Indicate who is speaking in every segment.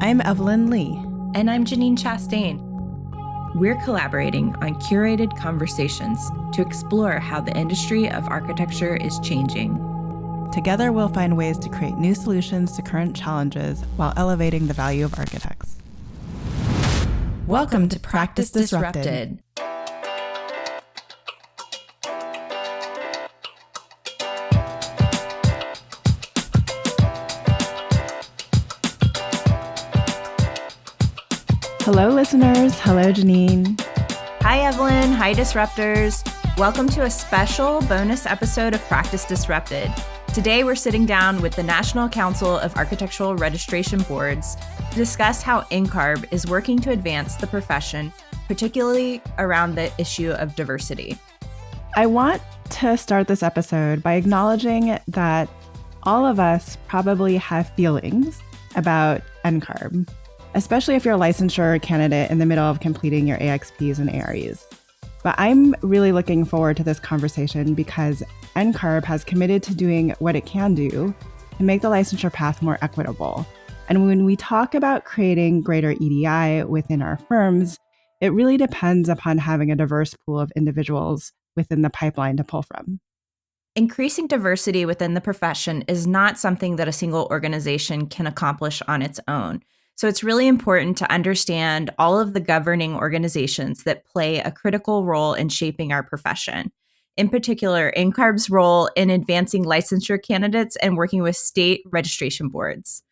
Speaker 1: I'm Evelyn Lee.
Speaker 2: And I'm Janine Chastain. We're collaborating on curated conversations to explore how the industry of architecture is changing.
Speaker 1: Together, we'll find ways to create new solutions to current challenges while elevating the value of architects.
Speaker 2: Welcome to Practice Disrupted.
Speaker 1: Hello, listeners. Hello, Janine.
Speaker 2: Hi, Evelyn. Hi, Disruptors. Welcome to a special bonus episode of Practice Disrupted. Today, we're sitting down with the National Council of Architectural Registration Boards to discuss how NCARB is working to advance the profession, particularly around the issue of diversity.
Speaker 1: I want to start this episode by acknowledging that all of us probably have feelings about NCARB, especially if you're a licensure candidate in the middle of completing your AXPs and AREs. But I'm really looking forward to this conversation because NCARB has committed to doing what it can do to make the licensure path more equitable. And when we talk about creating greater EDI within our firms, it really depends upon having a diverse pool of individuals within the pipeline to pull from.
Speaker 2: Increasing diversity within the profession is not something that a single organization can accomplish on its own. So it's really important to understand all of the governing organizations that play a critical role in shaping our profession. In particular, NCARB's role in advancing licensure candidates and working with state registration boards.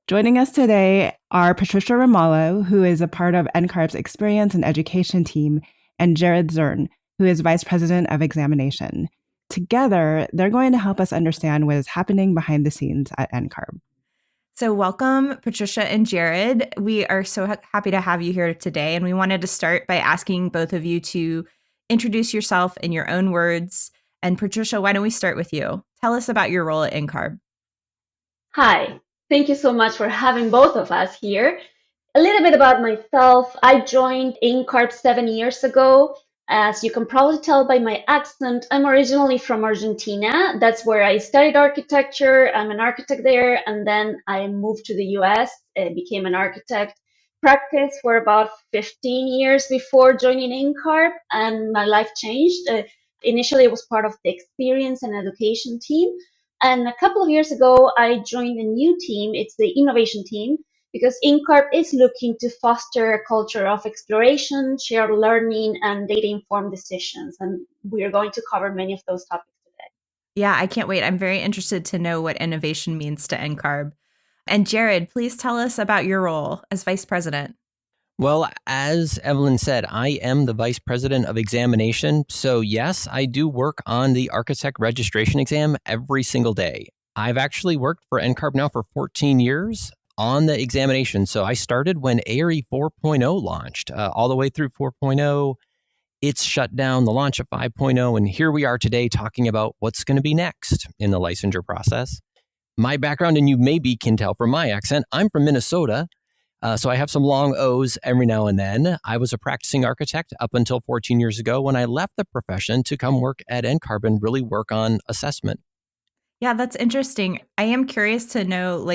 Speaker 1: Joining us today are Patricia Ramallo, who is a part of NCARB's Experience and Education team, and Jared Zurn, who is Vice President of Examination. Together, they're going to help us understand what is happening behind the scenes at NCARB.
Speaker 2: So welcome, Patricia and Jared. We are so happy to have you here today. And we wanted to start by asking both of you to introduce yourself in your own words. And Patricia, why don't we start with you? Tell us about your role at NCARB.
Speaker 3: Hi, thank you so much for having both of us here. A little bit about myself. I joined NCARB 7 years ago. As you can probably tell by my accent, I'm originally from Argentina. That's where I studied architecture. I'm an architect there. And then I moved to the US and became an architect. Practiced for about 15 years before joining NCARB, and my life changed. Initially, I was part of the experience and education team. And a couple of years ago, I joined a new team. It's the innovation team, because NCARB is looking to foster a culture of exploration, shared learning, and data-informed decisions. And we are going to cover many of those topics today.
Speaker 2: Yeah, I can't wait. I'm very interested to know what innovation means to NCARB. And Jared, please tell us about your role as Vice President.
Speaker 4: Well, as Evelyn said, I am the Vice President of Examination. So yes, I do work on the architect registration exam every single day. I've actually worked for NCARB now for 14 years on the examination. So I started when ARE 4.0 launched, all the way through 4.0. It's shut down the launch of 5.0. And here we are today talking about what's going to be next in the licensure process. My background, and you maybe can tell from my accent, I'm from Minnesota. So I have some long O's every now and then. I was a practicing architect up until 14 years ago when I left the profession to come work at NCARB and really work on assessment.
Speaker 2: Yeah, that's interesting. I am curious to know,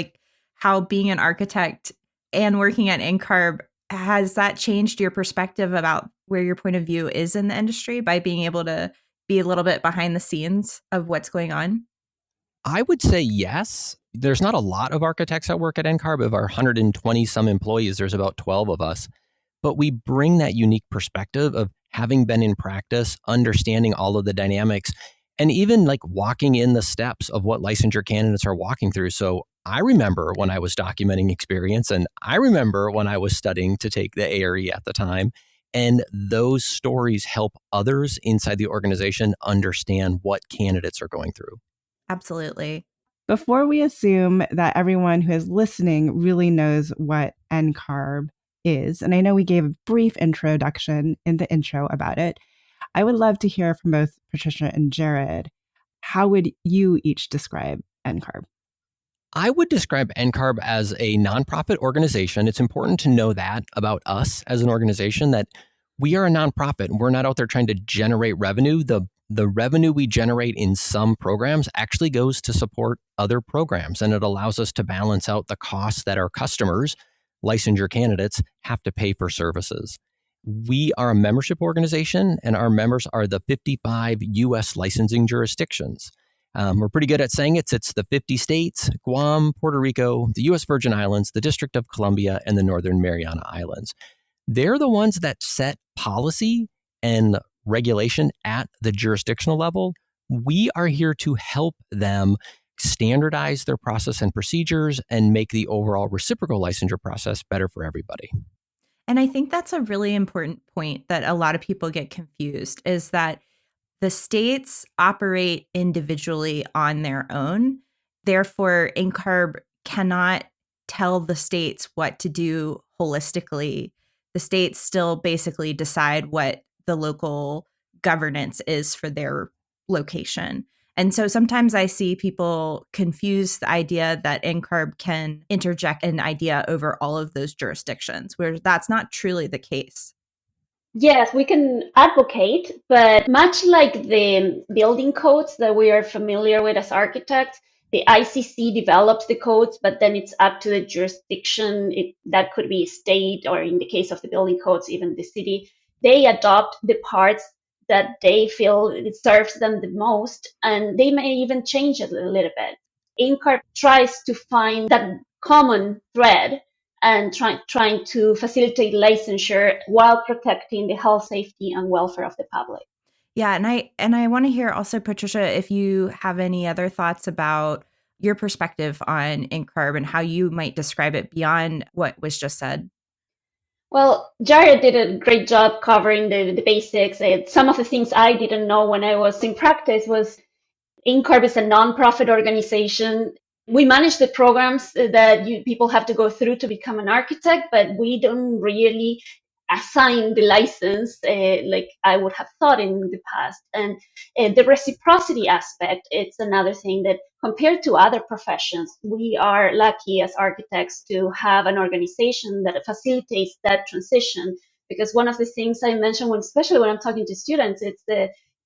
Speaker 2: how being an architect and working at NCARB, has that changed your perspective about where your point of view is in the industry by being able to be a little bit behind the scenes of what's going on?
Speaker 4: I would say yes. There's not a lot of architects that work at NCARB. Of our 120 some employees, there's about 12 of us. But we bring that unique perspective of having been in practice, understanding all of the dynamics, and even walking in the steps of what licensure candidates are walking through. So I remember when I was documenting experience, and I remember when I was studying to take the ARE at the time. And those stories help others inside the organization understand what candidates are going through.
Speaker 2: Absolutely.
Speaker 1: Before we assume that everyone who is listening really knows what NCARB is, and I know we gave a brief introduction in the intro about it, I would love to hear from both Patricia and Jared. How would you each describe NCARB?
Speaker 4: I would describe NCARB as a nonprofit organization. It's important to know that about us as an organization, that we are a nonprofit and we're not out there trying to generate revenue. The the revenue we generate in some programs actually goes to support other programs, and it allows us to balance out the costs that our customers, licensure candidates, have to pay for services. We are a membership organization, and our members are the 55 U.S. licensing jurisdictions. We're pretty good at saying it. It's the 50 states, Guam, Puerto Rico, the U.S. Virgin Islands, the District of Columbia, and the Northern Mariana Islands. They're the ones that set policy and regulation at the jurisdictional level. We are here to help them standardize their process and procedures and make the overall reciprocal licensure process better for everybody.
Speaker 2: And I think that's a really important point that a lot of people get confused, is that the states operate individually on their own. Therefore, NCARB cannot tell the states what to do holistically. The states still basically decide what the local governance is for their location. And so sometimes I see people confuse the idea that NCARB can interject an idea over all of those jurisdictions, where that's not truly the case.
Speaker 3: Yes, we can advocate, but much like the building codes that we are familiar with as architects, the ICC develops the codes, but then it's up to the jurisdiction. That could be state, or in the case of the building codes, even the city. They adopt the parts that they feel it serves them the most, and they may even change it a little bit. NCARB tries to find that common thread and trying to facilitate licensure while protecting the health, safety, and welfare of the public.
Speaker 2: Yeah, and I want to hear also, Patricia, if you have any other thoughts about your perspective on NCARB and how you might describe it beyond what was just said.
Speaker 3: Well, Jared did a great job covering the basics. Some of the things I didn't know when I was in practice was NCARB is a nonprofit organization. We manage the programs that people have to go through to become an architect, but we don't really assign the license like I would have thought in the past. And the reciprocity aspect, it's another thing that compared to other professions, we are lucky as architects to have an organization that facilitates that transition. Because one of the things I mentioned, especially when I'm talking to students, it's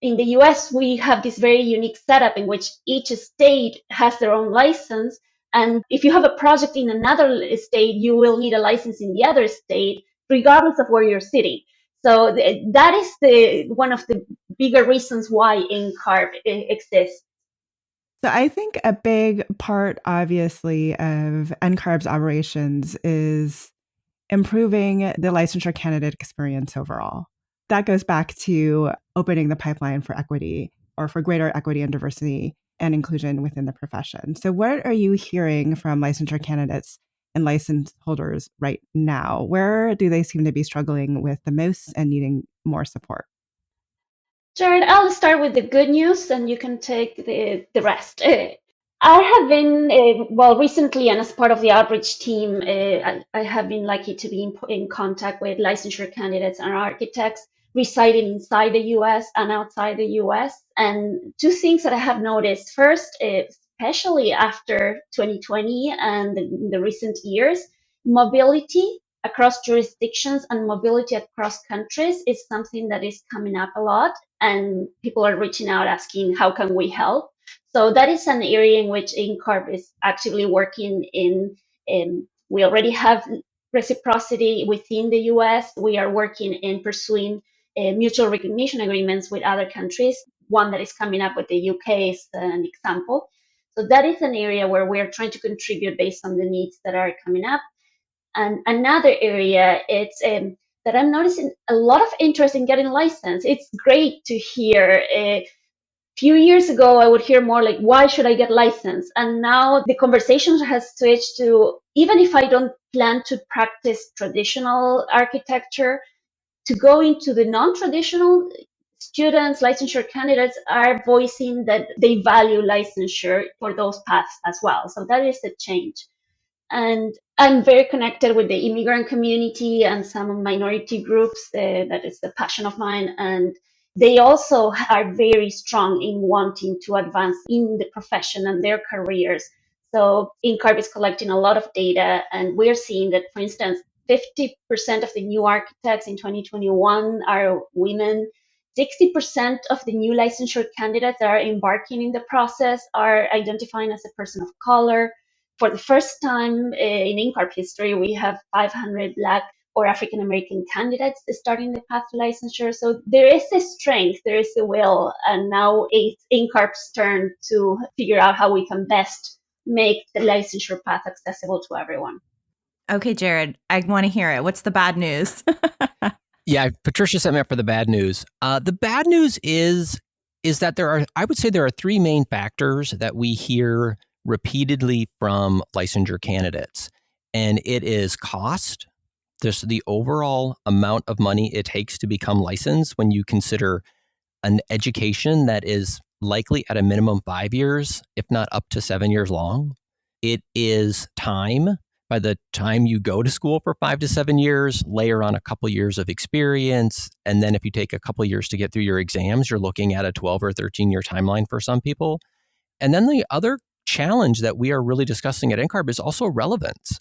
Speaker 3: in the US, we have this very unique setup in which each state has their own license. And if you have a project in another state, you will need a license in the other state, regardless of where you're sitting. So that is one of the bigger reasons why NCARB exists.
Speaker 1: So I think a big part, obviously, of NCARB's operations is improving the licensure candidate experience overall. That goes back to opening the pipeline for equity, or for greater equity and diversity and inclusion within the profession. So what are you hearing from licensure candidates and license holders right now? Where do they seem to be struggling with the most and needing more support?
Speaker 3: Jared, I'll start with the good news and you can take the rest. I have been, recently, and as part of the outreach team, I have been lucky to be in contact with licensure candidates and architects residing inside the US and outside the US. And two things that I have noticed. First, especially after 2020 and the recent years, mobility across jurisdictions and mobility across countries is something that is coming up a lot. And people are reaching out asking, how can we help? So that is an area in which NCARB is actively working in. We already have reciprocity within the US. We are working in pursuing mutual recognition agreements with other countries. One that is coming up with the UK is an example. So that is an area where we are trying to contribute based on the needs that are coming up. And another area, it's that I'm noticing a lot of interest in getting licensed. It's great to hear. Few years ago, I would hear more like, why should I get licensed? And now the conversation has switched to, even if I don't plan to practice traditional architecture, to go into the non-traditional, students, licensure candidates are voicing that they value licensure for those paths as well. So that is a change. And I'm very connected with the immigrant community and some minority groups. That is a passion of mine. And they also are very strong in wanting to advance in the profession and their careers. So NCARB is collecting a lot of data, and we're seeing that, for instance, 50% of the new architects in 2021 are women. 60% of the new licensure candidates that are embarking in the process are identifying as a person of color. For the first time in NCARB history, we have 500 Black or African American candidates starting the path to licensure. So there is a strength, there is a will, and now it's NCARB's turn to figure out how we can best make the licensure path accessible to everyone.
Speaker 2: Okay, Jared, I want to hear it. What's the bad news?
Speaker 4: Yeah, Patricia set me up for the bad news. The bad news is that I would say there are three main factors that we hear repeatedly from licensure candidates. And it is cost, just the overall amount of money it takes to become licensed when you consider an education that is likely at a minimum 5 years, if not up to 7 years long. It is time. By the time you go to school for 5 to 7 years, layer on a couple years of experience. And then if you take a couple years to get through your exams, you're looking at a 12 or 13-year timeline for some people. And then the other challenge that we are really discussing at NCARB is also relevance.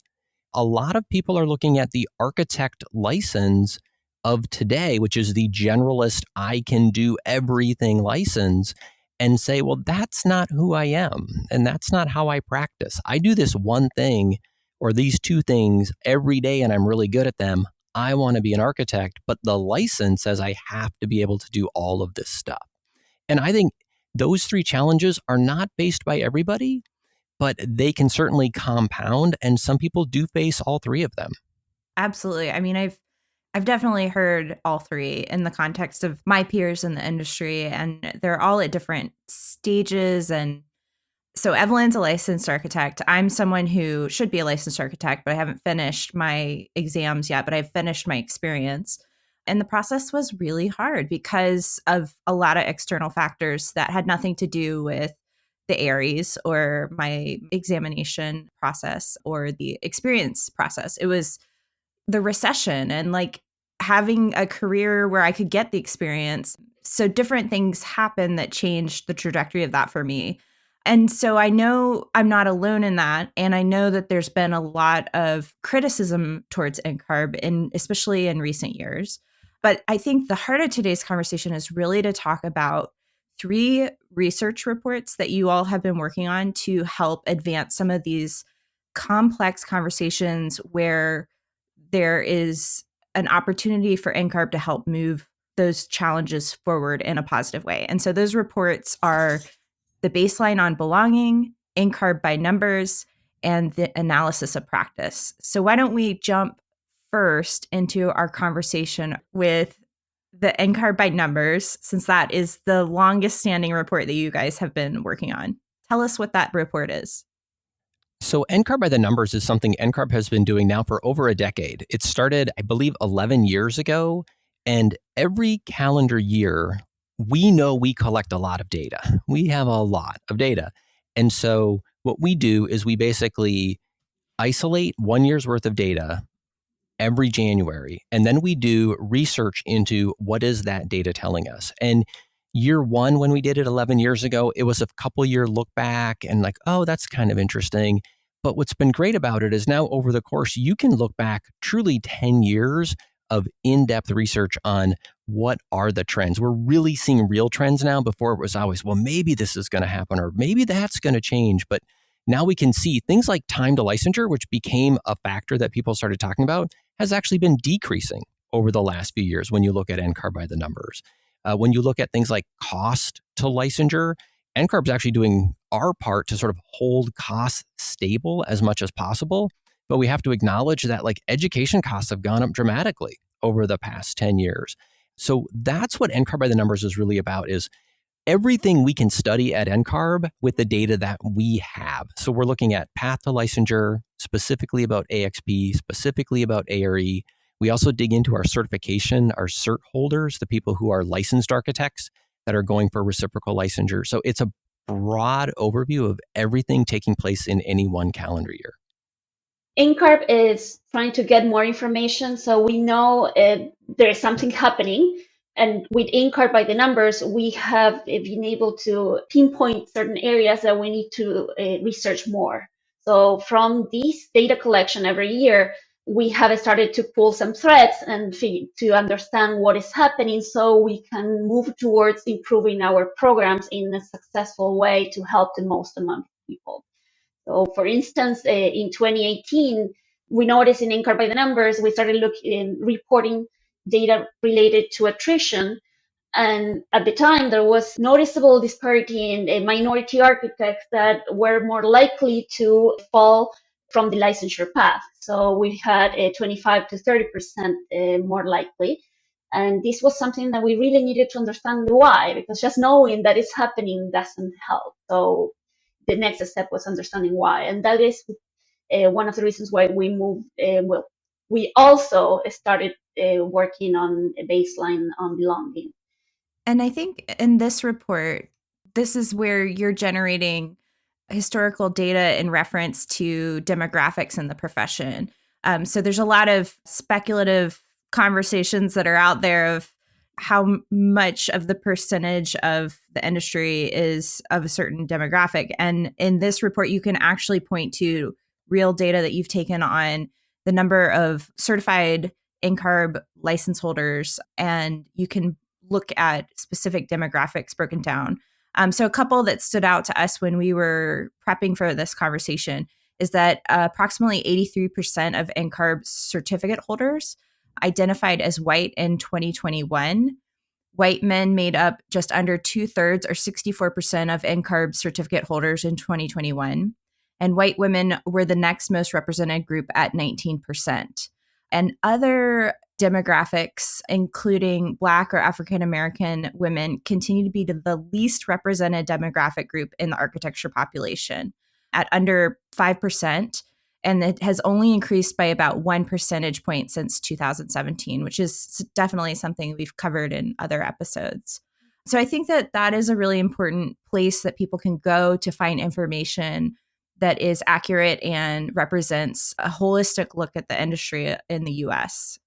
Speaker 4: A lot of people are looking at the architect license of today, which is the generalist, I can do everything license, and say, well, that's not who I am. And that's not how I practice. I do this one thing or these two things every day and I'm really good at them. I want to be an architect, but the license says I have to be able to do all of this stuff. And I think those three challenges are not faced by everybody, but they can certainly compound, and some people do face all three of them.
Speaker 2: Absolutely. I mean, I've definitely heard all three in the context of my peers in the industry, and they're all at different stages. And so Evelyn's a licensed architect. I'm someone who should be a licensed architect, but I haven't finished my exams yet, but I've finished my experience. And the process was really hard because of a lot of external factors that had nothing to do with the ARIES or my examination process or the experience process. It was the recession and like having a career where I could get the experience. So different things happened that changed the trajectory of that for me. And so I know I'm not alone in that. And I know that there's been a lot of criticism towards NCARB, especially in recent years. But I think the heart of today's conversation is really to talk about 3 research reports that you all have been working on to help advance some of these complex conversations where there is an opportunity for NCARB to help move those challenges forward in a positive way. And so those reports are the baseline on belonging, NCARB by numbers, and the analysis of practice. So why don't we jump first into our conversation with the NCARB by numbers, since that is the longest standing report that you guys have been working on. Tell us what that report is.
Speaker 4: So NCARB by the numbers is something NCARB has been doing now for over a decade. It started, I believe, 11 years ago. And every calendar year, we know we collect a lot of data. We have a lot of data. And so what we do is we basically isolate 1 year's worth of data every January. And then we do research into what is that data telling us. And year one, when we did it 11 years ago, it was a couple year look back and like, oh, that's kind of interesting. But what's been great about it is now over the course, you can look back truly 10 years of in-depth research on what are the trends. We're really seeing real trends now. Before it was always, well, maybe this is going to happen or maybe that's going to change. But now we can see things like time to licensure, which became a factor that people started talking about, has actually been decreasing over the last few years when you look at NCARB by the numbers. When you look at things like cost to licensure, NCARB's actually doing our part to sort of hold costs stable as much as possible. But we have to acknowledge that like education costs have gone up dramatically over the past 10 years. So that's what NCARB by the numbers is really about, is everything we can study at NCARB with the data that we have. So we're looking at path to licensure, specifically about AXP, specifically about ARE. We also dig into our certification, our cert holders, the people who are licensed architects that are going for reciprocal licensure. So it's a broad overview of everything taking place in any one calendar year.
Speaker 3: NCARB is trying to get more information, so we know there is something happening. And with NCARB by the numbers, we have been able to pinpoint certain areas that we need to research more. So from this data collection every year, we have started to pull some threads and to understand what is happening so we can move towards improving our programs in a successful way to help the most amount of people. So for instance, in 2018, we noticed in NCARB by the numbers, we started reporting data related to attrition. And at the time, there was noticeable disparity in minority architects that were more likely to fall from the licensure path. So we had a 25 to 30% more likely. And this was something that we really needed to understand why, because just knowing that it's happening doesn't help. So the next step was understanding why. And that is one of the reasons why we moved. We also started working on a baseline on belonging.
Speaker 2: And I think in this report, this is where you're generating historical data in reference to demographics in the profession. So there's a lot of speculative conversations that are out there of how much of the percentage of the industry is of a certain demographic. And in this report, you can actually point to real data that you've taken on the number of certified NCARB license holders, and you can look at specific demographics broken down. So a couple that stood out to us when we were prepping for this conversation is that approximately 83% of NCARB certificate holders identified as white in 2021. White men made up just under 2/3 or 64% of NCARB certificate holders in 2021. And white women were the next most represented group at 19%. And other demographics, including Black or African American women, continue to be the least represented demographic group in the architecture population at under 5%. And it has only increased by about 1 percentage point since 2017, which is definitely something we've covered in other episodes. So I think that that is a really important place that people can go to find information that is accurate and represents a holistic look at the industry in the US.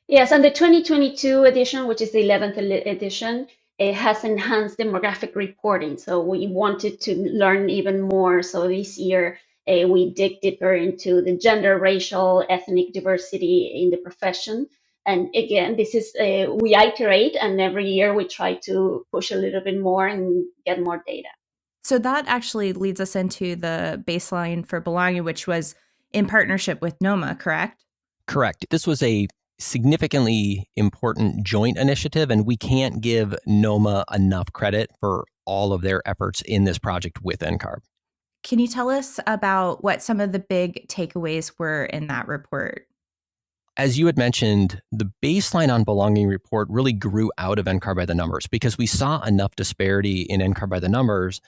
Speaker 3: Yes, and the 2022 edition, which is the 11th edition, it has enhanced demographic reporting. So we wanted to learn even more. So this year, we dig deeper into the gender, racial, ethnic diversity in the profession. And again, this is, we iterate, and every year we try to push a little bit more and get more data.
Speaker 2: So that actually leads us into the baseline for belonging, which was in partnership with NOMA, correct?
Speaker 4: Correct. This was a significantly important joint initiative, and we can't give NOMA enough credit for all of their efforts in this project with NCARB.
Speaker 2: Can you tell us about what some of the big takeaways were in that report?
Speaker 4: As you had mentioned, the baseline on belonging report really grew out of NCARB by the numbers because we saw enough disparity in NCARB by the numbers,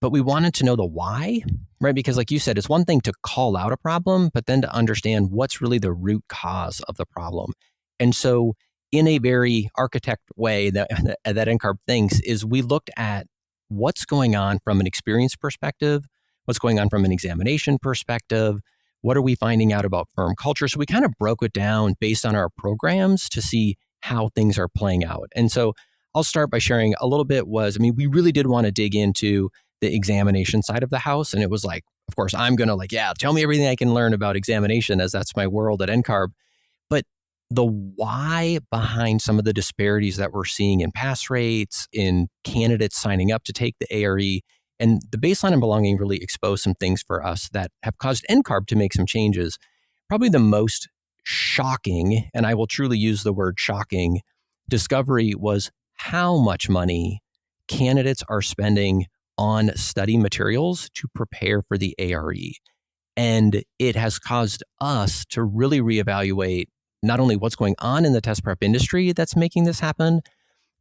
Speaker 4: but we wanted to know the why, right? Because like you said, it's one thing to call out a problem, but then to understand what's really the root cause of the problem. And so in a very architect way that NCARB thinks is we looked at what's going on from an experience perspective, what's going on from an examination perspective, what are we finding out about firm culture? So we kind of broke it down based on our programs to see how things are playing out. And so I'll start by sharing a little bit we really did want to dig into the examination side of the house. And it was like, of course, I'm going to tell me everything I can learn about examination as that's my world at NCARB. But the why behind some of the disparities that we're seeing in pass rates, in candidates signing up to take the ARE, and the baseline and belonging really exposed some things for us that have caused NCARB to make some changes. Probably the most shocking, and I will truly use the word shocking, discovery was how much money candidates are spending on study materials to prepare for the ARE. And it has caused us to really reevaluate not only what's going on in the test prep industry that's making this happen,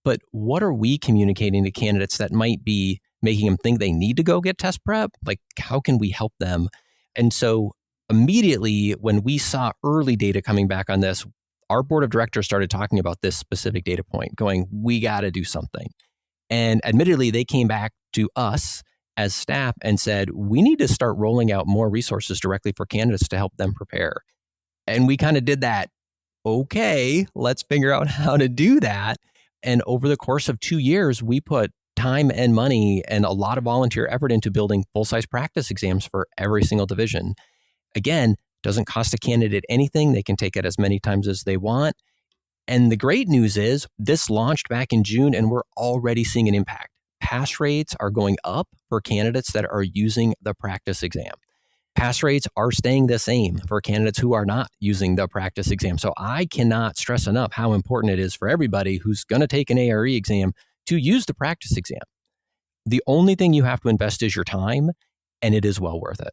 Speaker 4: but what are we communicating to candidates that might be making them think they need to go get test prep? Like, how can we help them? And so immediately when we saw early data coming back on this, our board of directors started talking about this specific data point, going, we got to do something. And admittedly, they came back to us as staff and said, we need to start rolling out more resources directly for candidates to help them prepare. And we kind of did that. Okay, let's figure out how to do that. And over the course of 2 years, we put time and money and a lot of volunteer effort into building full-size practice exams for every single division. Again, Doesn't cost a candidate anything. They can take it as many times as they want. And the great news is this launched back in June and we're already seeing an impact. Pass rates are going up for candidates that are using the practice exam. Pass rates are staying the same for candidates who are not using the practice exam. So I cannot stress enough how important it is for everybody who's going to take an ARE exam to use the practice exam. The only thing you have to invest is your time, and it is well worth it.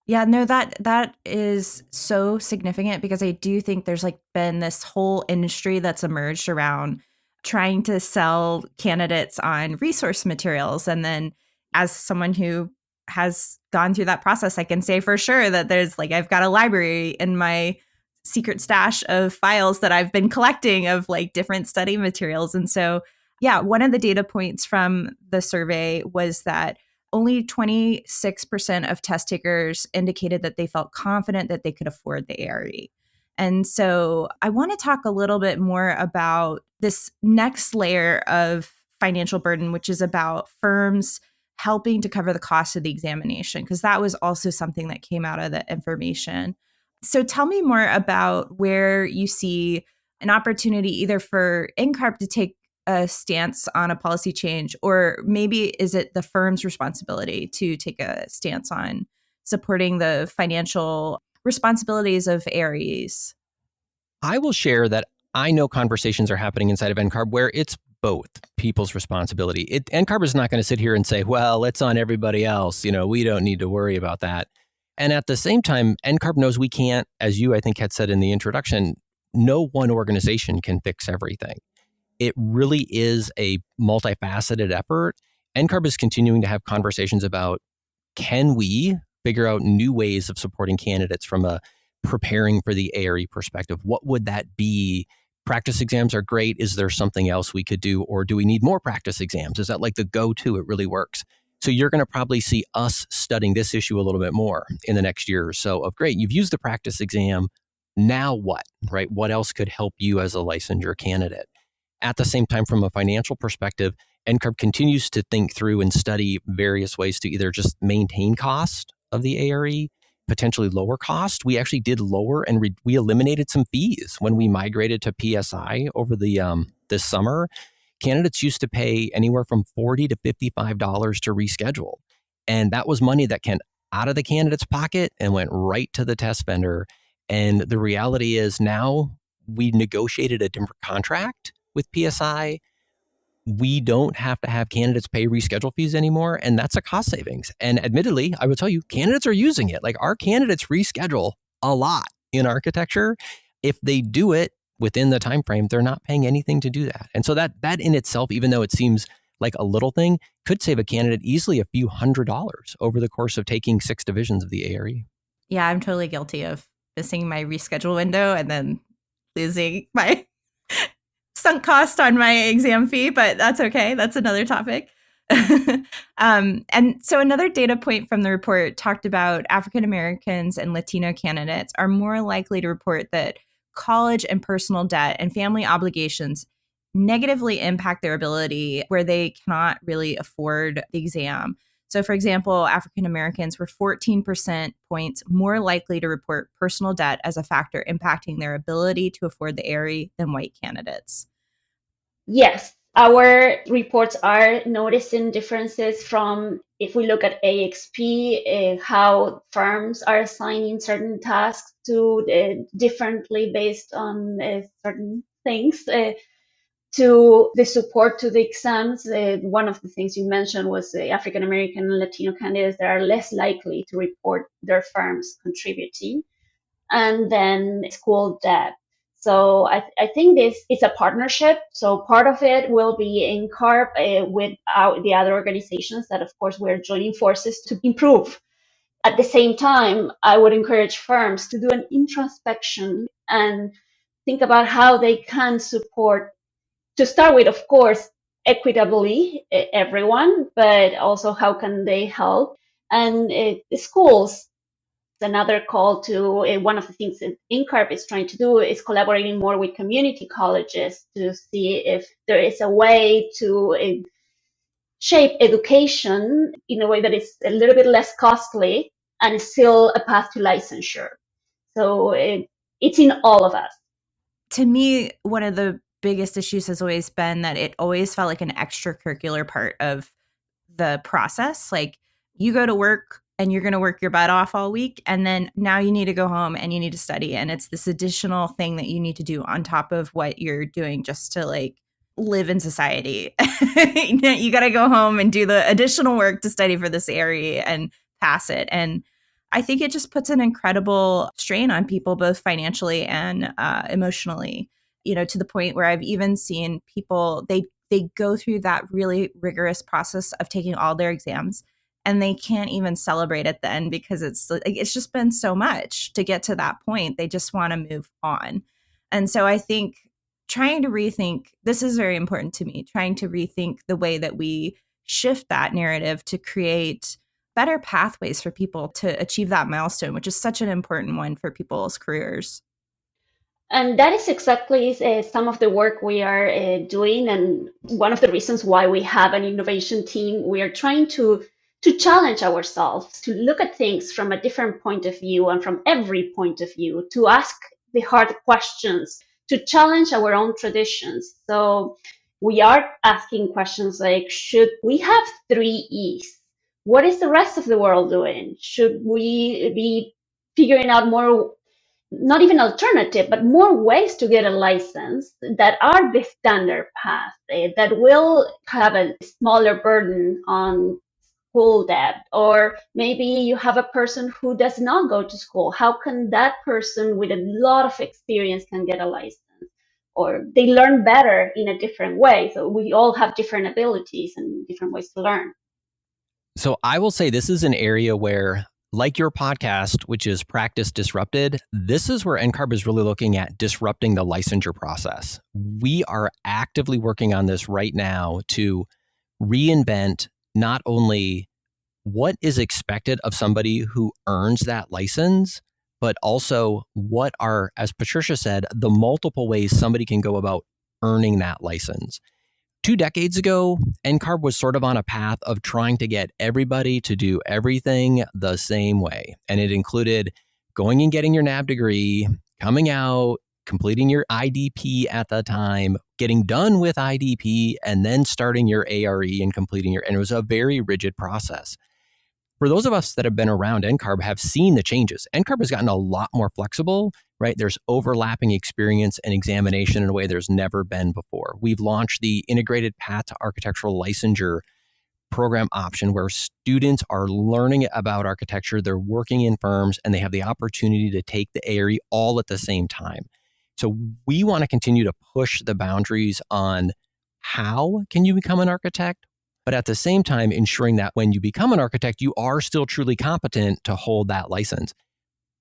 Speaker 2: Yeah, no, that is so significant because I do think there's been this whole industry that's emerged around trying to sell candidates on resource materials. And then as someone who has gone through that process, I can say for sure that there's I've got a library in my secret stash of files that I've been collecting of different study materials. And so, yeah, one of the data points from the survey was that only 26% of test takers indicated that they felt confident that they could afford the ARE. And so I want to talk a little bit more about this next layer of financial burden, which is about firms helping to cover the cost of the examination, because that was also something that came out of the information. So tell me more about where you see an opportunity either for NCARB to take a stance on a policy change, or maybe is it the firm's responsibility to take a stance on supporting the financial responsibilities of AREs?
Speaker 4: I will share that I know conversations are happening inside of NCARB where it's both people's responsibility. NCARB is not going to sit here and say, well, it's on everybody else. We don't need to worry about that. And at the same time, NCARB knows we can't, as you, I think, had said in the introduction, no one organization can fix everything. It really is a multifaceted effort. NCARB is continuing to have conversations about, can we figure out new ways of supporting candidates from a preparing for the ARE perspective? What would that be? Practice exams are great. Is there something else we could do? Or do we need more practice exams? Is that the go-to? It really works. So you're going to probably see us studying this issue a little bit more in the next year or so of, great, you've used the practice exam. Now what, right? What else could help you as a licensure candidate? At the same time, from a financial perspective, NCARB continues to think through and study various ways to either just maintain cost of the ARE, potentially lower cost. We actually did lower and we eliminated some fees when we migrated to PSI over the this summer. Candidates used to pay anywhere from $40 to $55 to reschedule. And that was money that came out of the candidate's pocket and went right to the test vendor. And the reality is now we negotiated a different contract with PSI. We don't have to have candidates pay reschedule fees anymore. And that's a cost savings. And admittedly, I will tell you, candidates are using it. Our candidates reschedule a lot in architecture. If they do it within the time frame, they're not paying anything to do that. And so that in itself, even though it seems like a little thing, could save a candidate easily a few $100s over the course of taking 6 divisions of the ARE.
Speaker 2: Yeah, I'm totally guilty of missing my reschedule window and then losing my sunk cost on my exam fee, but that's okay. That's another topic. And so another data point from the report talked about African Americans and Latino candidates are more likely to report that college and personal debt and family obligations negatively impact their ability where they cannot really afford the exam. So, for example, African Americans were 14% points more likely to report personal debt as a factor impacting their ability to afford the ARE than white candidates.
Speaker 3: Yes, our reports are noticing differences from, if we look at AXP, how firms are assigning certain tasks to differently based on certain things. To the support to the exams, one of the things you mentioned was the African American and Latino candidates that are less likely to report their firms contributing, and then school debt. So I think it's a partnership. So part of it will be NCARB with the other organizations that, of course, we're joining forces to improve. At the same time, I would encourage firms to do an introspection and think about how they can support, to start with, of course, equitably everyone, but also how can they help. And schools, another call to one of the things that NCARB is trying to do is collaborating more with community colleges to see if there is a way to shape education in a way that is a little bit less costly and still a path to licensure. So it's in all of us.
Speaker 2: To me, one of the biggest issues has always been that it always felt like an extracurricular part of the process. Like, you go to work and you're going to work your butt off all week, and then now you need to go home and you need to study, and it's this additional thing that you need to do on top of what you're doing just to like live in society. You got to go home and do the additional work to study for this area and pass it. And I think it just puts an incredible strain on people, both financially and emotionally, to the point where I've even seen people, they go through that really rigorous process of taking all their exams, and they can't even celebrate at the end because it's just been so much to get to that point. They just want to move on. And so I think trying to rethink, this is very important to me, trying to rethink the way that we shift that narrative to create better pathways for people to achieve that milestone, which is such an important one for people's careers.
Speaker 3: And that is exactly some of the work we are doing. And one of the reasons why we have an innovation team, we are trying to challenge ourselves, to look at things from a different point of view and from every point of view, to ask the hard questions, to challenge our own traditions. So we are asking questions like, should we have 3 E's? What is the rest of the world doing? Should we be figuring out more, not even alternative, but more ways to get a license that are the standard path, that will have a smaller burden on school debt? Or maybe you have a person who does not go to school. How can that person with a lot of experience can get a license? Or they learn better in a different way. So we all have different abilities and different ways to learn.
Speaker 4: So I will say this is an area where, like your podcast, which is Practice Disrupted, this is where NCARB is really looking at disrupting the licensure process. We are actively working on this right now to reinvent not only what is expected of somebody who earns that license, but also what are, as Patricia said, the multiple ways somebody can go about earning that license. 2 decades ago, NCARB was sort of on a path of trying to get everybody to do everything the same way. And it included going and getting your NAB degree, coming out, completing your IDP at the time, getting done with IDP, and then starting your ARE and completing and it was a very rigid process. For those of us that have been around NCARB have seen the changes. NCARB has gotten a lot more flexible, right? There's overlapping experience and examination in a way there's never been before. We've launched the Integrated Path to Architectural Licensure program option where students are learning about architecture, they're working in firms, and they have the opportunity to take the ARE all at the same time. So we want to continue to push the boundaries on how can you become an architect, but at the same time, ensuring that when you become an architect, you are still truly competent to hold that license.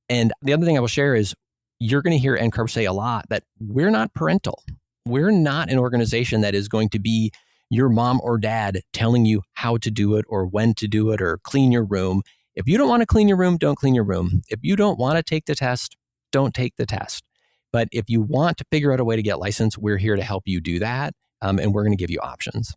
Speaker 4: And the other thing I will share is you're going to hear NCARB say a lot that we're not parental. We're not an organization that is going to be your mom or dad telling you how to do it or when to do it or clean your room. If you don't want to clean your room, don't clean your room. If you don't want to take the test, don't take the test. But if you want to figure out a way to get licensed, we're here to help you do that. And we're going to give you options.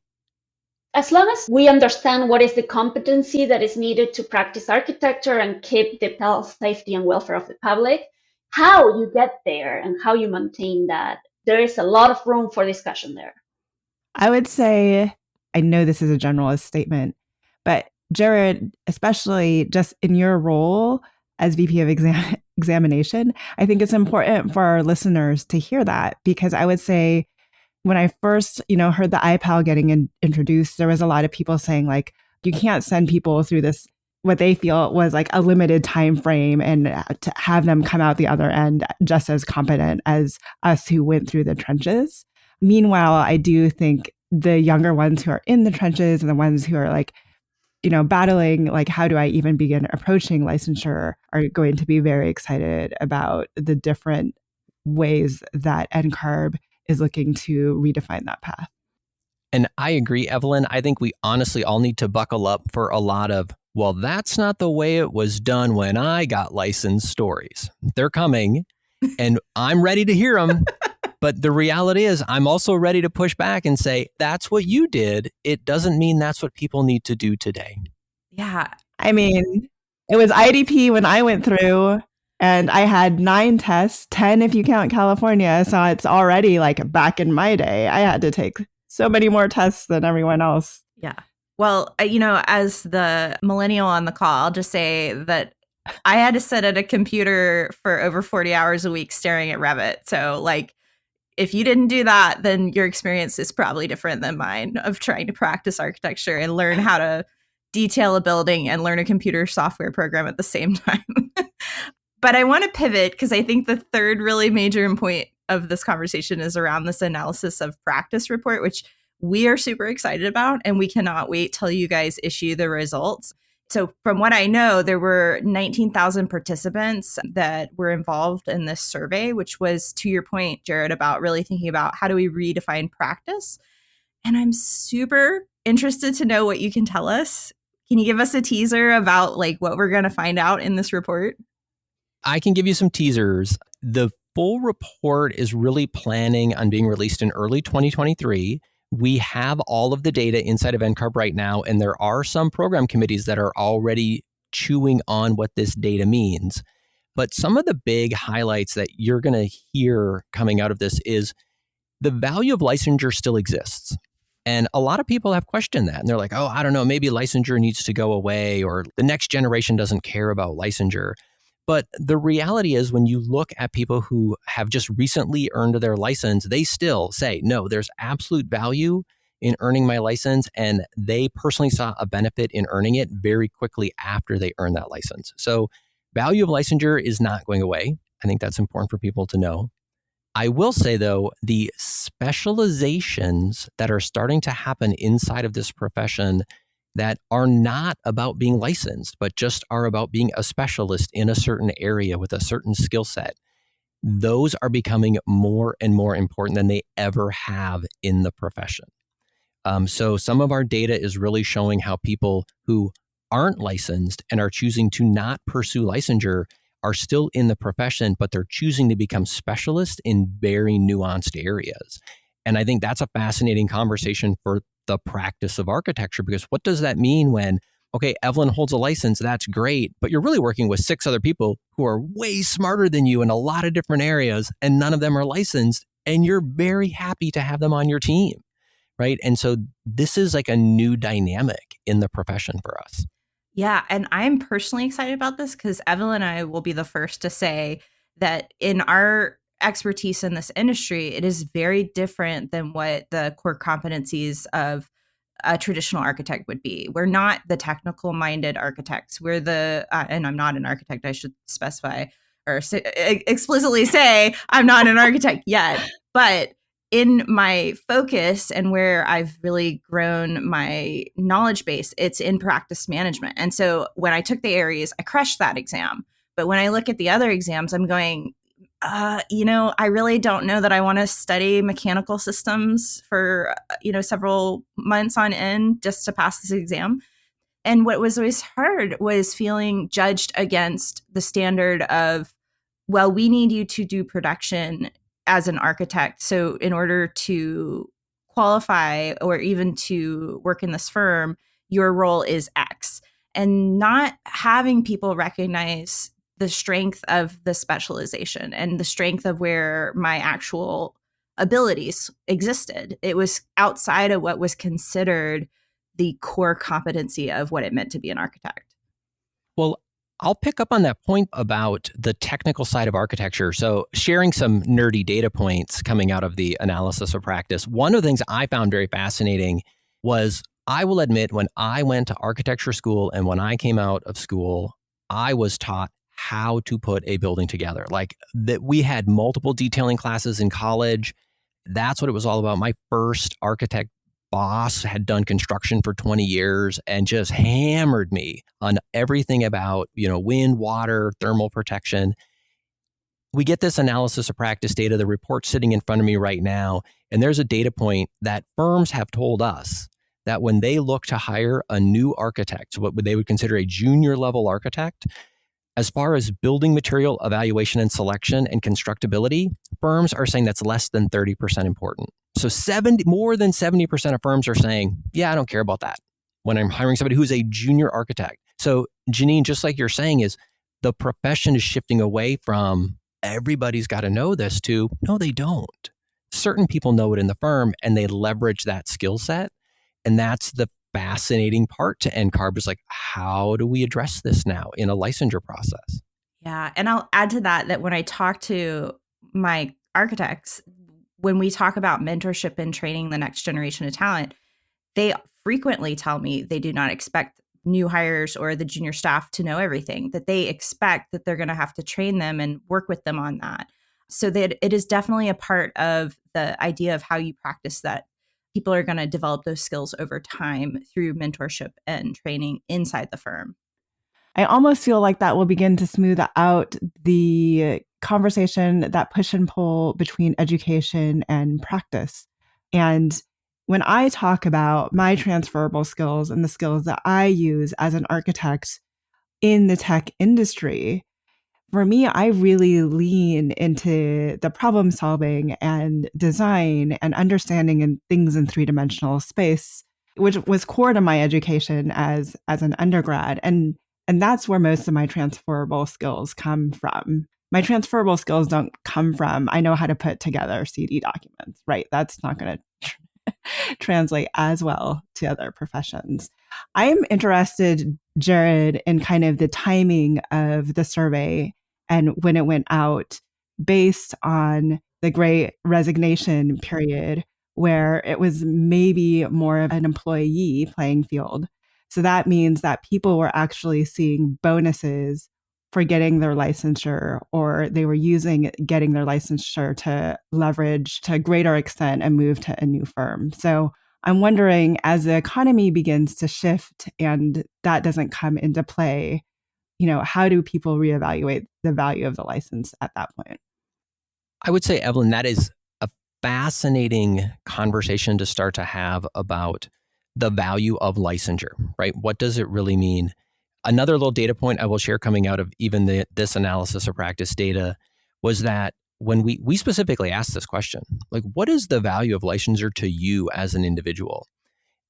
Speaker 3: As long as we understand what is the competency that is needed to practice architecture and keep the health, safety, and welfare of the public, how you get there and how you maintain that, there is a lot of room for discussion there.
Speaker 1: I would say, I know this is a generalist statement, but Jared, especially just in your role as VP of examination, I think it's important for our listeners to hear that, because I would say when I first, heard the iPal getting introduced, there was a lot of people saying like, you can't send people through this, what they feel was like a limited time frame, and to have them come out the other end just as competent as us who went through the trenches. Meanwhile, I do think the younger ones who are in the trenches and the ones who are like, battling, like, how do I even begin approaching licensure, are going to be very excited about the different ways that NCARB is looking to redefine that path.
Speaker 4: And I agree, Evelyn. I think we honestly all need to buckle up for a lot of, well, that's not the way it was done when I got licensed stories. They're coming and I'm ready to hear them. But the reality is I'm also ready to push back and say, that's what you did. It doesn't mean that's what people need to do today.
Speaker 2: Yeah.
Speaker 1: I mean, it was IDP when I went through. And I had 9 tests, 10 if you count California. So it's already like back in my day. I had to take so many more tests than everyone else.
Speaker 2: Yeah. Well, as the millennial on the call, I'll just say that I had to sit at a computer for over 40 hours a week staring at Revit. So like, if you didn't do that, then your experience is probably different than mine of trying to practice architecture and learn how to detail a building and learn a computer software program at the same time. But I want to pivot because I think the third really major point of this conversation is around this analysis of practice report, which we are super excited about, and we cannot wait till you guys issue the results. So from what I know, there were 19,000 participants that were involved in this survey, which was, to your point, Jared, about really thinking about how do we redefine practice. And I'm super interested to know what you can tell us. Can you give us a teaser about like what we're going to find out in this report?
Speaker 4: I can give you some teasers. The full report is really planning on being released in early 2023. We have all of the data inside of NCARB right now, and there are some program committees that are already chewing on what this data means. But some of the big highlights that you're going to hear coming out of this is the value of licensure still exists. And a lot of people have questioned that. And they're like, oh, I don't know, maybe licensure needs to go away, or the next generation doesn't care about licensure. But the reality is when you look at people who have just recently earned their license, they still say, no, there's absolute value in earning my license. And they personally saw a benefit in earning it very quickly after they earned that license. So value of licensure is not going away. I think that's important for people to know. I will say, though, the specializations that are starting to happen inside of this profession that are not about being licensed, but just are about being a specialist in a certain area with a certain skill set, those are becoming more and more important than they ever have in the profession. So some of our data is really showing how people who aren't licensed and are choosing to not pursue licensure are still in the profession, but they're choosing to become specialists in very nuanced areas. And I think that's a fascinating conversation for the practice of architecture, because what does that mean when, okay, Evelyn holds a license, that's great, but you're really working with 6 other people who are way smarter than you in a lot of different areas, and none of them are licensed, and you're very happy to have them on your team, right? And so this is like a new dynamic in the profession for us.
Speaker 2: Yeah, and I'm personally excited about this because Evelyn and I will be the first to say that in our expertise in this industry, it is very different than what the core competencies of a traditional architect would be. We're not the technical minded architects. We're the, and I'm not an architect, I should specify or explicitly say I'm not an architect yet, but in my focus and where I've really grown my knowledge base, it's in practice management. And so when I took the Aries, I crushed that exam. But when I look at the other exams, I'm going, I really don't know that I want to study mechanical systems for, several months on end just to pass this exam. And what was always hard was feeling judged against the standard of, well, we need you to do production as an architect. So in order to qualify or even to work in this firm, your role is X. And not having people recognize the strength of the specialization and the strength of where my actual abilities existed. It was outside of what was considered the core competency of what it meant to be an architect.
Speaker 4: Well, I'll pick up on that point about the technical side of architecture. So sharing some nerdy data points coming out of the analysis of practice. One of the things I found very fascinating was, I will admit, when I went to architecture school and when I came out of school, I was taught how to put a building together. Like that, we had multiple detailing classes in college. That's what it was all about. My first architect boss had done construction for 20 years and just hammered me on everything about, wind, water, thermal protection. We get this analysis of practice data, the report's sitting in front of me right now, and there's a data point that firms have told us that when they look to hire a new architect, what they would consider a junior level architect, as far as building material evaluation and selection and constructability, firms are saying that's less than 30% important. So more than 70% of firms are saying, yeah, I don't care about that when I'm hiring somebody who's a junior architect. So Janine, just like you're saying, is the profession is shifting away from everybody's got to know this to no, they don't. Certain people know it in the firm and they leverage that skill set. And that's the fascinating part to NCARB is like, how do we address this now in a licensure process?
Speaker 2: Yeah. And I'll add to that when I talk to my architects, when we talk about mentorship and training the next generation of talent, they frequently tell me they do not expect new hires or the junior staff to know everything, that they expect that they're going to have to train them and work with them on that. So that it is definitely a part of the idea of how you practice that people are going to develop those skills over time through mentorship and training inside the firm.
Speaker 1: I almost feel like that will begin to smooth out the conversation, that push and pull between education and practice. And when I talk about my transferable skills and the skills that I use as an architect in the tech industry, for me, I really lean into the problem solving and design and understanding and things in three-dimensional space, which was core to my education as an undergrad. And that's where most of my transferable skills come from. My transferable skills don't come from, I know how to put together CD documents, right? That's not going to translate as well to other professions. I'm interested, Jared, in kind of the timing of the survey and when it went out based on the Great Resignation period, where it was maybe more of an employee playing field. So that means that people were actually seeing bonuses for getting their licensure, or they were using getting their licensure to leverage to a greater extent and move to a new firm. So I'm wondering, as the economy begins to shift and that doesn't come into play, how do people reevaluate the value of the license at that point?
Speaker 4: I would say, Evelyn, that is a fascinating conversation to start to have about the value of licensure, right? What does it really mean? Another little data point I will share coming out of even this analysis of practice data was that when we specifically asked this question, like, what is the value of licensure to you as an individual?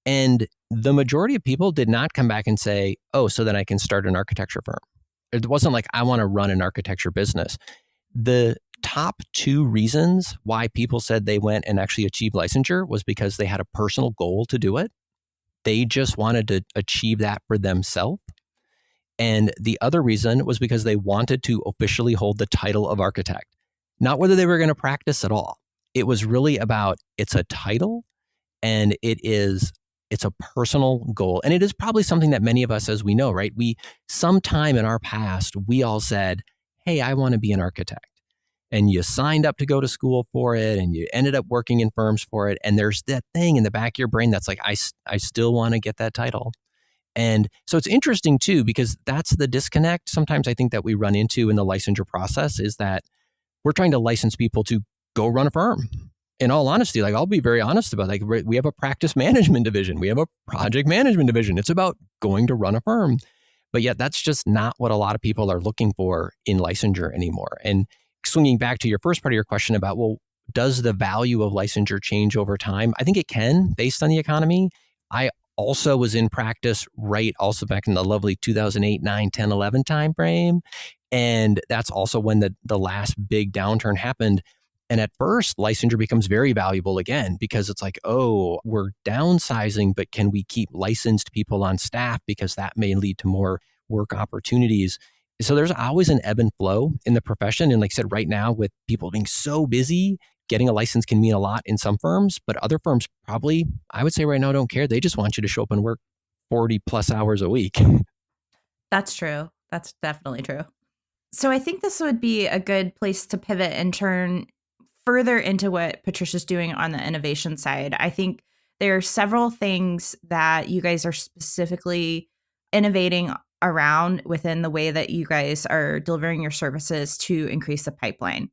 Speaker 4: And the majority of people did not come back and say, oh, so then I can start an architecture firm. It wasn't like, I want to run an architecture business. The top two reasons why people said they went and actually achieved licensure was because they had a personal goal to do it. They just wanted to achieve that for themselves. And the other reason was because they wanted to officially hold the title of architect, not whether they were going to practice at all. It was really about, it's a title and it's a personal goal. And it is probably something that many of us, as we know, right? Sometime in our past, we all said, hey, I want to be an architect. And you signed up to go to school for it and you ended up working in firms for it. And there's that thing in the back of your brain that's like, I still want to get that title. And so it's interesting too, because that's the disconnect sometimes I think that we run into in the licensure process is that we're trying to license people to go run a firm. In all honesty, like I'll be very honest about it, like we have a practice management division. We have a project management division. It's about going to run a firm. But yet that's just not what a lot of people are looking for in licensure anymore. And swinging back to your first part of your question about, well, does the value of licensure change over time? I think it can based on the economy. I also was in practice also back in the lovely 2008, 9, 10, 11 timeframe. And that's also when the last big downturn happened. And at first, licensure becomes very valuable again, because it's like, oh, we're downsizing, but can we keep licensed people on staff? Because that may lead to more work opportunities. So there's always an ebb and flow in the profession. And like I said, right now with people being so busy, getting a license can mean a lot in some firms, but other firms probably, I would say right now, don't care. They just want you to show up and work 40 plus hours a week.
Speaker 2: That's true. That's definitely true. So I think this would be a good place to pivot and turn further into what Patricia's doing on the innovation side. I think there are several things that you guys are specifically innovating around within the way that you guys are delivering your services to increase the pipeline.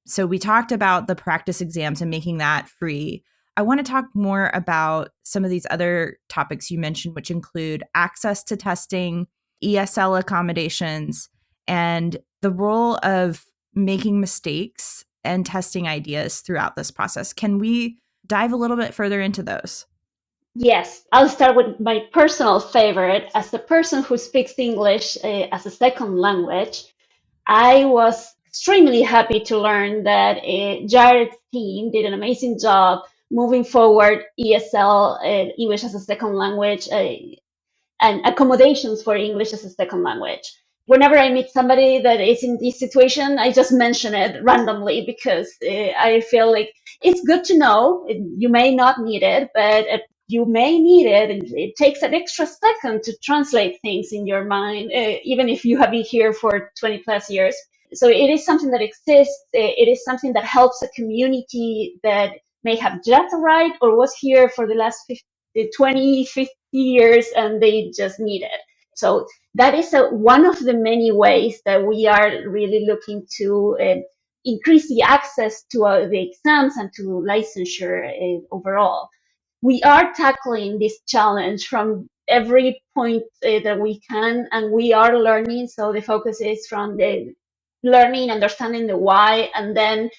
Speaker 2: So we talked about the practice exams and making that free. I want to talk more about some of these other topics you mentioned, which include access to testing, ESL accommodations, and the role of making mistakes and testing ideas throughout this process. Can we dive a little bit further into those?
Speaker 3: Yes, I'll start with my personal favorite. As a person who speaks English as a second language, I was extremely happy to learn that Jared's team did an amazing job moving forward ESL, English as a second language, and accommodations for English as a second language. Whenever I meet somebody that is in this situation, I just mention it randomly because I feel like it's good to know. You may not need it, but you may need it. And it takes an extra second to translate things in your mind, even if you have been here for 20 plus years. So it is something that exists. It is something that helps a community that may have just arrived or was here for the last 20, 50 years and they just need it. So that is one of the many ways that we are really looking to increase the access to the exams and to licensure overall. We are tackling this challenge from every point that we can, and we are learning. So the focus is from the learning, understanding the why, and then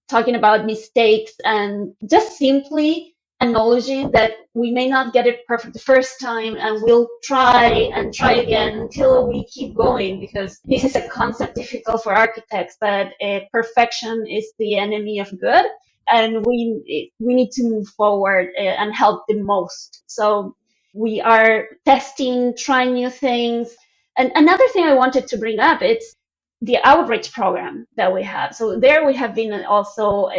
Speaker 3: talking about mistakes and just simply acknowledging that we may not get it perfect the first time and we'll try and try again until we keep going, because this is a concept difficult for architects, but perfection is the enemy of good, and we need to move forward and help the most. So we are testing, trying new things. And another thing I wanted to bring up, it's the outreach program that we have. So there we have been also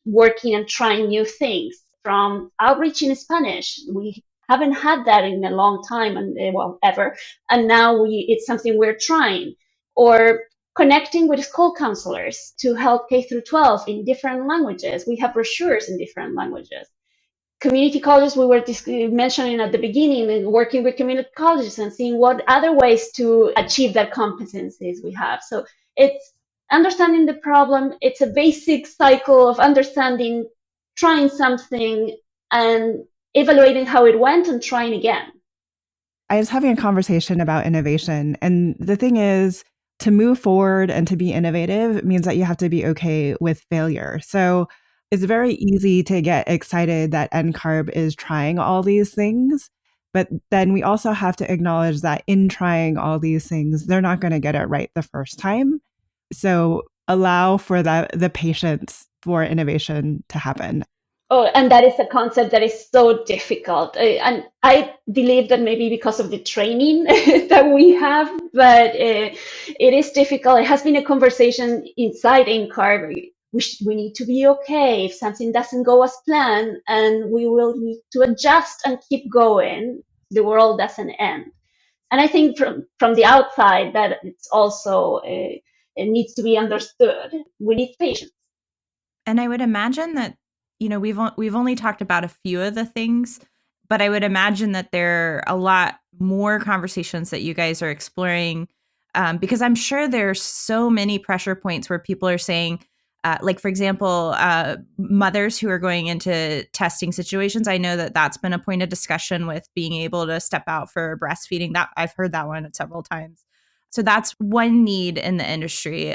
Speaker 3: working and trying new things, from outreach in Spanish. We haven't had that in a long time, and well, ever. And now it's something we're trying. Or connecting with school counselors to help K through 12 in different languages. We have brochures in different languages. Community colleges, we were mentioning at the beginning, and working with community colleges and seeing what other ways to achieve that competencies we have. So it's understanding the problem. It's a basic cycle of understanding, trying something, and evaluating how it went and trying again.
Speaker 1: I was having a conversation about innovation. And the thing is, to move forward and to be innovative means that you have to be okay with failure. So it's very easy to get excited that NCARB is trying all these things. But then we also have to acknowledge that in trying all these things, they're not going to get it right the first time. So allow for the patience for innovation to happen.
Speaker 3: Oh, and that is a concept that is so difficult. And I believe that maybe because of the training that we have, but it is difficult. It has been a conversation inside NCARB. We need to be okay if something doesn't go as planned, and we will need to adjust and keep going. The world doesn't end. And I think from the outside that it's also it needs to be understood. We need patience.
Speaker 2: And I would imagine that, we've only talked about a few of the things, but I would imagine that there are a lot more conversations that you guys are exploring, because I'm sure there's so many pressure points where people are saying, like, for example, mothers who are going into testing situations. I know that that's been a point of discussion with being able to step out for breastfeeding. That I've heard that one several times. So that's one need in the industry.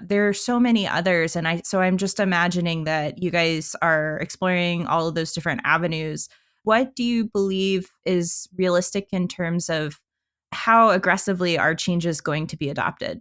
Speaker 2: There are so many others. And I'm just imagining that you guys are exploring all of those different avenues. What do you believe is realistic in terms of how aggressively are changes going to be adopted?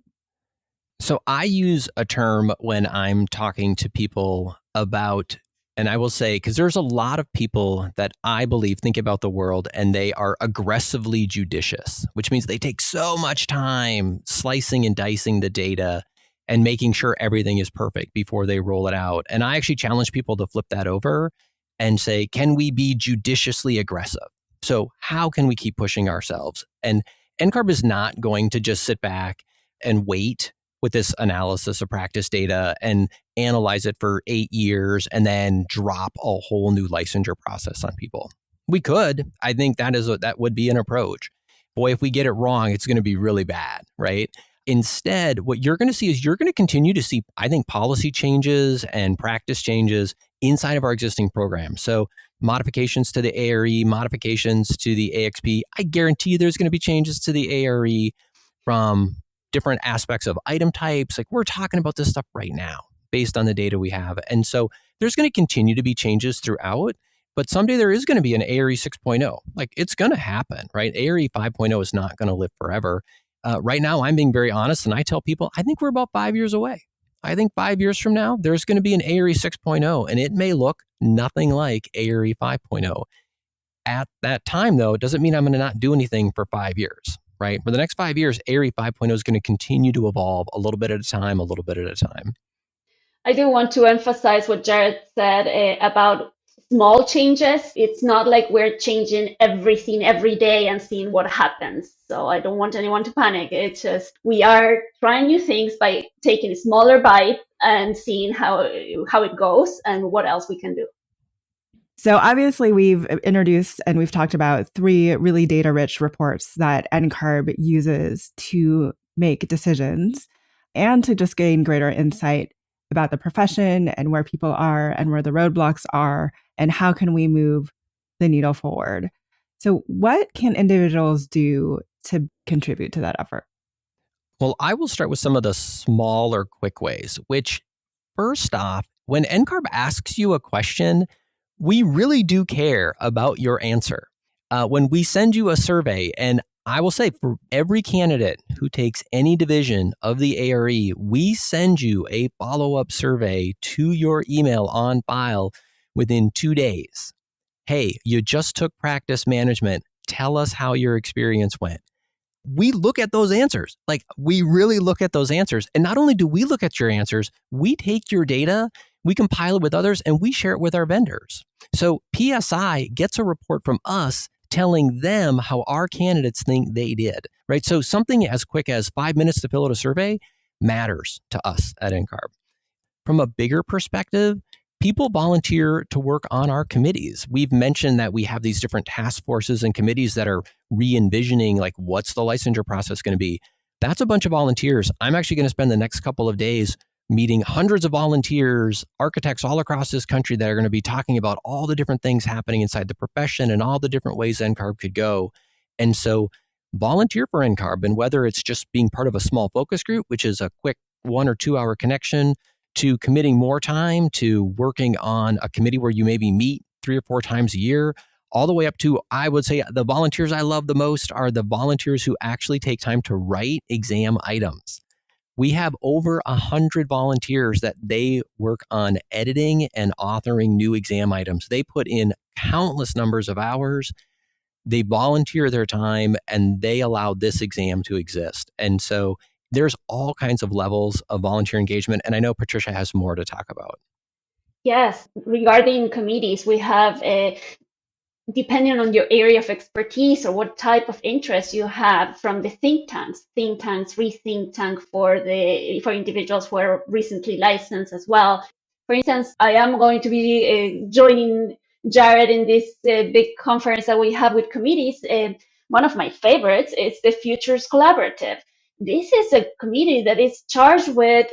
Speaker 4: So I use a term when I'm talking to people about, and I will say, because there's a lot of people that I believe think about the world and they are aggressively judicious, which means they take so much time slicing and dicing the data and making sure everything is perfect before they roll it out. And I actually challenge people to flip that over and say, can we be judiciously aggressive? So how can we keep pushing ourselves? And NCARB is not going to just sit back and wait with this analysis of practice data and analyze it for 8 years and then drop a whole new licensure process on people. We could. I think that would be an approach. Boy, if we get it wrong, it's going to be really bad, right? Instead, what you're going to see is you're going to continue to see, I think, policy changes and practice changes inside of our existing program. So modifications to the ARE, modifications to the AXP. I guarantee you there's going to be changes to the ARE from different aspects of item types. Like, we're talking about this stuff right now based on the data we have. And so there's going to continue to be changes throughout, but someday there is going to be an ARE 6.0. Like, it's going to happen, right? ARE 5.0 is not going to live forever. Right now, I'm being very honest, and I tell people, I think we're about 5 years away. I think 5 years from now, there's going to be an ARE 6.0, and it may look nothing like ARE 5.0. At that time, though, it doesn't mean I'm going to not do anything for 5 years, right? For the next 5 years, ARE 5.0 is going to continue to evolve a little bit at a time, a little bit at a time.
Speaker 3: I do want to emphasize what Jared said about small changes. It's not like we're changing everything every day and seeing what happens. So I don't want anyone to panic. It's just we are trying new things by taking a smaller bite and seeing how it goes and what else we can do.
Speaker 1: So obviously we've introduced and we've talked about 3 really data-rich reports that NCARB uses to make decisions and to just gain greater insight about the profession and where people are and where the roadblocks are and how can we move the needle forward. So what can individuals do to contribute to that effort?
Speaker 4: Well, I will start with some of the smaller, quick ways, which first off, when NCARB asks you a question, we really do care about your answer. When we send you a survey, and I will say for every candidate who takes any division of the ARE, we send you a follow-up survey to your email on file within 2 days. Hey, you just took practice management. Tell us how your experience went. We look at those answers. Like, we really look at those answers. And not only do we look at your answers, we take your data, we compile it with others, and we share it with our vendors. So PSI gets a report from us telling them how our candidates think they did, right? So something as quick as 5 minutes to fill out a survey matters to us at NCARB. From a bigger perspective, people volunteer to work on our committees. We've mentioned that we have these different task forces and committees that are re-envisioning, like, what's the licensure process going to be? That's a bunch of volunteers. I'm actually going to spend the next couple of days meeting hundreds of volunteers, architects all across this country that are going to be talking about all the different things happening inside the profession and all the different ways NCARB could go. And so volunteer for NCARB, and whether it's just being part of a small focus group, which is a quick 1 or 2 hour connection, to committing more time to working on a committee where you maybe meet 3 or 4 times a year, all the way up to, I would say, the volunteers I love the most are the volunteers who actually take time to write exam items. We have over 100 volunteers that they work on editing and authoring new exam items. They put in countless numbers of hours. They volunteer their time, and they allow this exam to exist. And so there's all kinds of levels of volunteer engagement. And I know Patricia has more to talk about.
Speaker 3: Yes, regarding committees, we have depending on your area of expertise or what type of interest you have from the think tanks, rethink tank for individuals who are recently licensed as well. For instance, I am going to be joining Jared in this big conference that we have with committees. One of my favorites is the Futures Collaborative. This is a committee that is charged with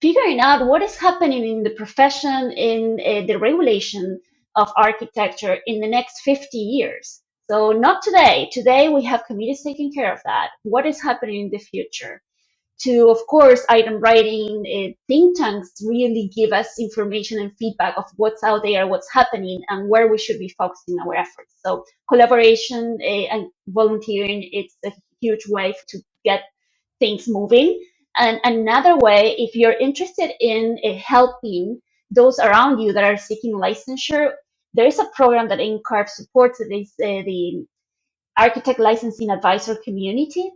Speaker 3: figuring out what is happening in the profession, in the regulation of architecture in the next 50 years. So not today. Today we have committees taking care of that. What is happening in the future? To, of course, item writing, think tanks really give us information and feedback of what's out there, what's happening, and where we should be focusing our efforts. So collaboration and volunteering, it's a huge way to get things moving. And another way, if you're interested in helping those around you that are seeking licensure, there is a program that NCARB supports. It is the Architect Licensing Advisor Community.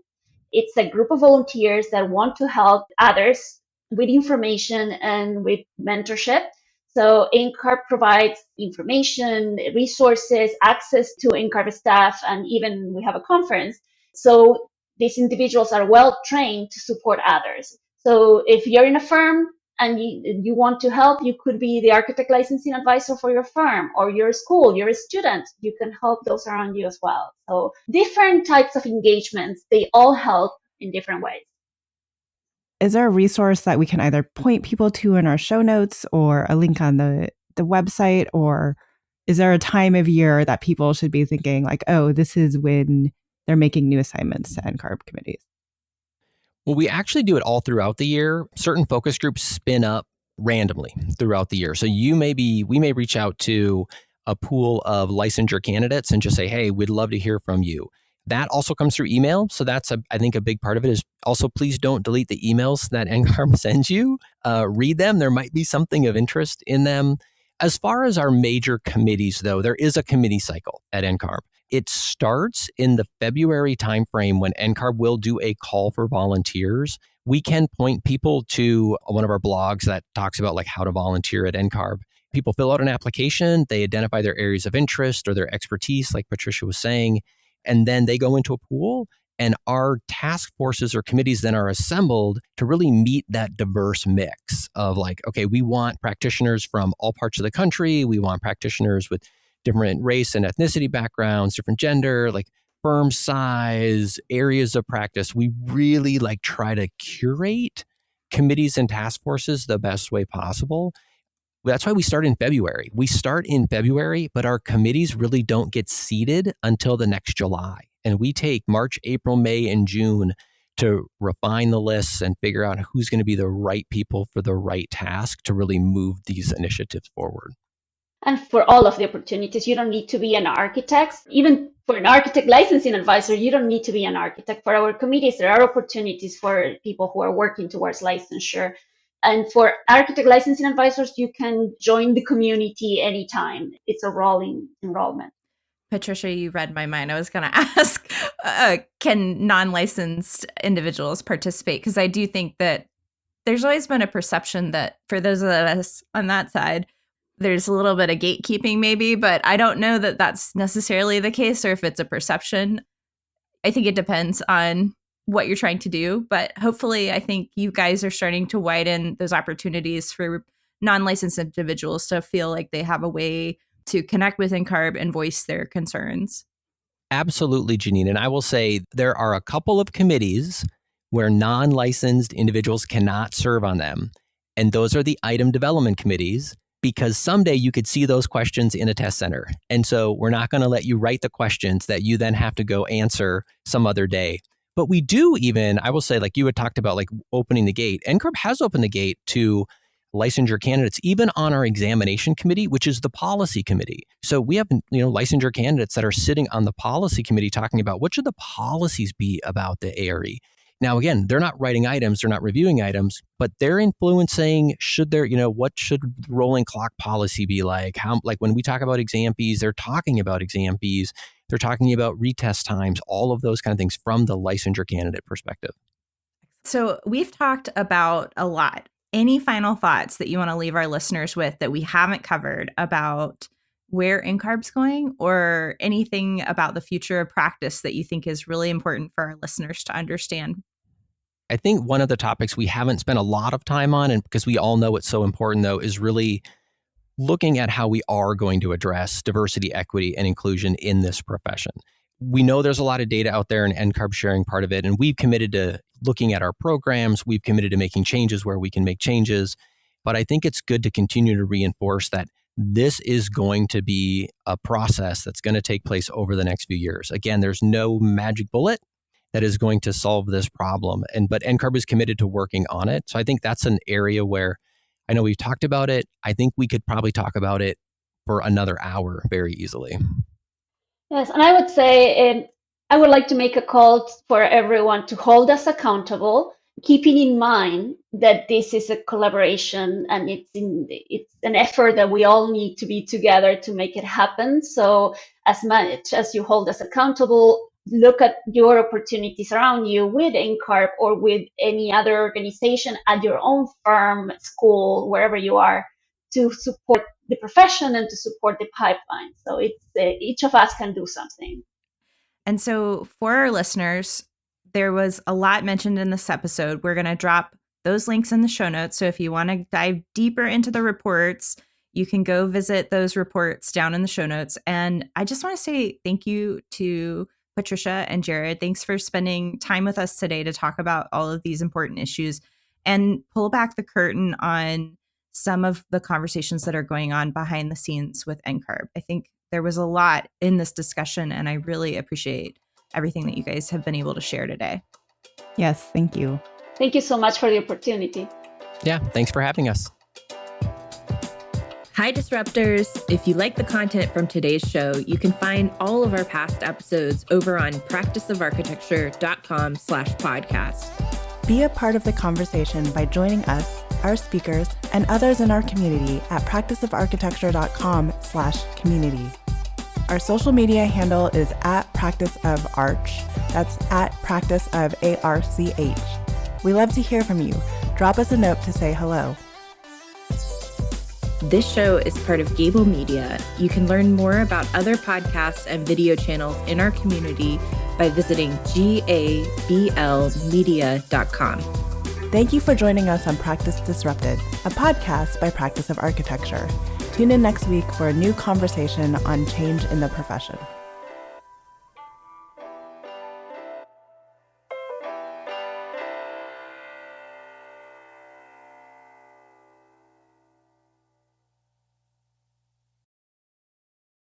Speaker 3: It's a group of volunteers that want to help others with information and with mentorship. So NCARB provides information, resources, access to NCARB staff, and even we have a conference. So these individuals are well trained to support others. So if you're in a firm and you want to help, you could be the architect licensing advisor for your firm or your school, you're a student, you can help those around you as well. So different types of engagements, they all help in different ways.
Speaker 1: Is there a resource that we can either point people to in our show notes or a link on the website? Or is there a time of year that people should be thinking like, oh, this is when they're making new assignments to NCARB committees?
Speaker 4: Well, we actually do it all throughout the year. Certain focus groups spin up randomly throughout the year. So we may reach out to a pool of licensure candidates and just say, hey, we'd love to hear from you. That also comes through email. So that's, I think, a big part of it is also please don't delete the emails that NCARB sends you. Read them. There might be something of interest in them. As far as our major committees, though, there is a committee cycle at NCARB. It starts in the February timeframe when NCARB will do a call for volunteers. We can point people to one of our blogs that talks about like how to volunteer at NCARB. People fill out an application, they identify their areas of interest or their expertise, like Patricia was saying, and then they go into a pool, and our task forces or committees then are assembled to really meet that diverse mix of like, okay, we want practitioners from all parts of the country. We want practitioners with different race and ethnicity backgrounds, different gender, like firm size, areas of practice. We really like try to curate committees and task forces the best way possible. That's why we start in February. We start in February, but our committees really don't get seated until the next July. And we take March, April, May, and June to refine the lists and figure out who's going to be the right people for the right task to really move these initiatives forward.
Speaker 3: And for all of the opportunities, you don't need to be an architect. Even for an architect licensing advisor, you don't need to be an architect. For our committees, there are opportunities for people who are working towards licensure. And for architect licensing advisors, you can join the community anytime. It's a rolling enrollment.
Speaker 2: Patricia, you read my mind. I was going to ask, can non-licensed individuals participate? Because I do think that there's always been a perception that for those of us on that side, there's a little bit of gatekeeping maybe, but I don't know that that's necessarily the case or if it's a perception. I think it depends on what you're trying to do, but hopefully I think you guys are starting to widen those opportunities for non-licensed individuals to feel like they have a way to connect with NCARB and voice their concerns.
Speaker 4: Absolutely, Janine. And I will say there are a couple of committees where non-licensed individuals cannot serve on them. And those are the item development committees, because someday you could see those questions in a test center. And so we're not going to let you write the questions that you then have to go answer some other day. But we do even, I will say, like you had talked about, like opening the gate. NCARB has opened the gate to licensure candidates, even on our examination committee, which is the policy committee. So we have, licensure candidates that are sitting on the policy committee talking about what should the policies be about the ARE. Now, again, they're not writing items, they're not reviewing items, but they're influencing, what should the rolling clock policy be like? How, like when we talk about exam fees, they're talking about exam fees. They're talking about retest times, all of those kind of things from the licensure candidate perspective.
Speaker 2: So we've talked about a lot. Any final thoughts that you want to leave our listeners with that we haven't covered about where NCARB's going, or anything about the future of practice that you think is really important for our listeners to understand?
Speaker 4: I think one of the topics we haven't spent a lot of time on, and because we all know it's so important though, is really looking at how we are going to address diversity, equity, and inclusion in this profession. We know there's a lot of data out there, and NCARB sharing part of it, and we've committed to looking at our programs. We've committed to making changes where we can make changes. But I think it's good to continue to reinforce that this is going to be a process that's going to take place over the next few years. Again, there's no magic bullet that is going to solve this problem. But NCARB is committed to working on it. So I think that's an area where I know we've talked about it. I think we could probably talk about it for another hour very easily.
Speaker 3: Yes, and I would say I would like to make a call for everyone to hold us accountable, keeping in mind that this is a collaboration and it's an effort that we all need to be together to make it happen. So as much as you hold us accountable, look at your opportunities around you with NCARB or with any other organization at your own firm, school, wherever you are, to support the profession and to support the pipeline. So it's each of us can do something.
Speaker 2: And so for our listeners, there was a lot mentioned in this episode. We're going to drop those links in the show notes. So if you want to dive deeper into the reports, you can go visit those reports down in the show notes. And I just want to say thank you to Patricia and Jared. Thanks for spending time with us today to talk about all of these important issues and pull back the curtain on some of the conversations that are going on behind the scenes with NCARB. I think there was a lot in this discussion, and I really appreciate everything that you guys have been able to share today.
Speaker 1: Yes, thank you.
Speaker 3: Thank you so much for the opportunity.
Speaker 4: Yeah, thanks for having us.
Speaker 2: Hi, Disruptors. If you like the content from today's show, you can find all of our past episodes over on practiceofarchitecture.com/podcast.
Speaker 1: Be a part of the conversation by joining us, our speakers, and others in our community at practiceofarchitecture.com/community. Our social media handle is @practiceofarch. That's @practiceofarch. We love to hear from you. Drop us a note to say hello.
Speaker 2: This show is part of Gable Media. You can learn more about other podcasts and video channels in our community by visiting gablmedia.com.
Speaker 1: Thank you for joining us on Practice Disrupted, a podcast by Practice of Architecture. Tune in next week for a new conversation on change in the profession.